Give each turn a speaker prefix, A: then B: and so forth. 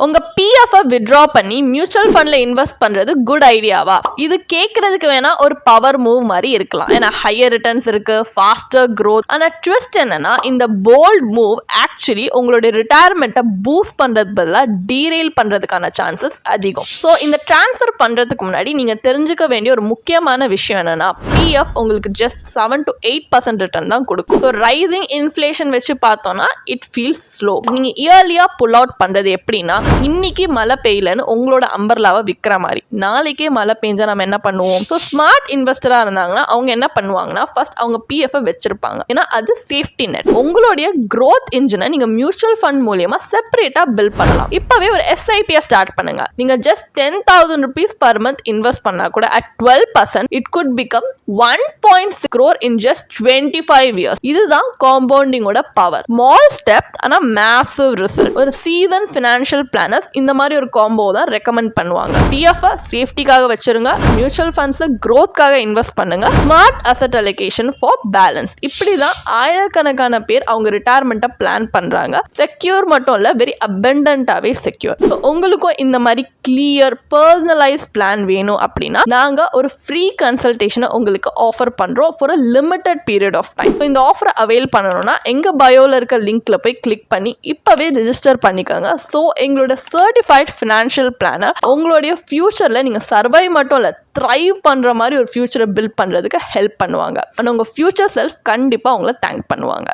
A: உங்க PF withdraw பண்ணி mutual ஃபண்ட்ல invest பண்றது குட் ஐடியாவா? இது கேட்கறதுக்கு வேணா ஒரு பவர் மூவ் மாதிரி இருக்கலாம். ஏன்னா ஹையர் ரிட்டர்ன்ஸ் இருக்கு, ஃபாஸ்டர் growth. ஆனா ட்விஸ்ட் என்னன்னா இந்த போல்ட் மூவ் ஆக்சுவலி உங்களுடைய ரிட்டையர்மெண்ட்டை பூஸ்ட் பண்றது பதிலா டீரெயில் பண்றதுக்கான சான்சஸ் அதிகம். ஸோ இந்த டிரான்ஸ்ஃபர் பண்றதுக்கு முன்னாடி நீங்க தெரிஞ்சுக்க வேண்டிய ஒரு முக்கியமான விஷயம் என்னன்னா பிஎஃப் உங்களுக்கு ஜஸ்ட் 7 to 8% ரிட்டர்ன் தான் கொடுக்கும். ஸோ ரைசிங் இன்ஃப்ளேஷன் வச்சு பார்த்தோம்னா இட் ஃபீல்ஸ் ஸ்லோ. நீங்க இயர்லியா புல் அவுட் பண்றது எப்படின்னா, இன்னைக்கு மழை பெய்யலன்னு உங்களோட அம்பர்லாவை விற்கிற மாதிரி நாளைக்கே மழை பெஞ்சா நம்ம என்ன பண்ணுவோம்? ஸோ ஸ்மார்ட் இன்வெஸ்டரா இருந்தாங்கன்னா அவங்க என்ன பண்ணுவாங்கன்னா ஃபர்ஸ்ட் அவங்க பிஎஃப் வச்சிருப்பாங்க. ஏன்னா அது சேஃப்டி நெட். உங்களுடைய growth இன்ஜினை நீங்க மியூச்சுவல் ஃபண்ட் மூலியமா செப்பரேட்டா பில்ட் பண்ணலாம். இப்பவே ஒரு எஸ்ஐபியை ஸ்டார்ட் பண்ணுங்க. நீங்க just 10,000 rupees per month invest பண்ணா கூட at 12% it could become 1.6 crore in just 25 years. இதுதான் காம்பவுண்டிங்கோட பவர். ஸ்மால் ஸ்டெப் ஆனா மேசிவ் ரிசல்ட். ஒரு சீசன் ஃபினான்ஷியல் பிளானர்ஸ் இந்த மாதிரி ஒரு காம்போ தான் ரெக்கமெண்ட் பண்ணுவாங்க. பிஎஃப் சேஃப்டிக்காக வச்சிருங்க, மியூச்சுவல் ஃபண்ட்ஸ்ல growthக்காக இன்வெஸ்ட் பண்ணுங்க, smart asset allocation for balance. இப்படிதான் ஆயிரக்கணக்கான பேர் அவங்க ரிட்டையர்மெண்ட்டை பிளான் பண்றாங்க. செக்யூர் மட்டும் இல்ல, வெரி அபண்டன்டாவே செக்யூர். ஸோ உங்களுக்கும் இந்த மாதிரி கிளியர் பர்சனலைஸ் பிளான் வேணும் அப்படின்னா நாங்க ஒரு ஃப்ரீ கன்சல்டேஷனை உங்களுக்கு ஆஃபர் பண்றோம் for a limited period of time. இந்த ஆஃபரை அவைல் பண்ணணும்னா எங்க பயோல இருக்க லிங்க்ல போய் கிளிக் பண்ணி இப்பவே ரிஜிஸ்டர் பண்ணிக்கோங்க. ஸோ எங்களோட சர்டிஃபைட் ஃபினான்ஷியல் பிளானர் உங்களுடைய ஃபியூச்சரில் நீங்கள் சர்வை மட்டும் இல்லை, த்ரைவ் பண்ணுற மாதிரி ஒரு ஃபியூச்சரை பில்ட் பண்ணுறதுக்கு ஹெல்ப் பண்ணுவாங்க. ஆனால் உங்கள் ஃபியூச்சர் செல்ஃப் கண்டிப்பாக உங்களை தேங்க் பண்ணுவாங்க.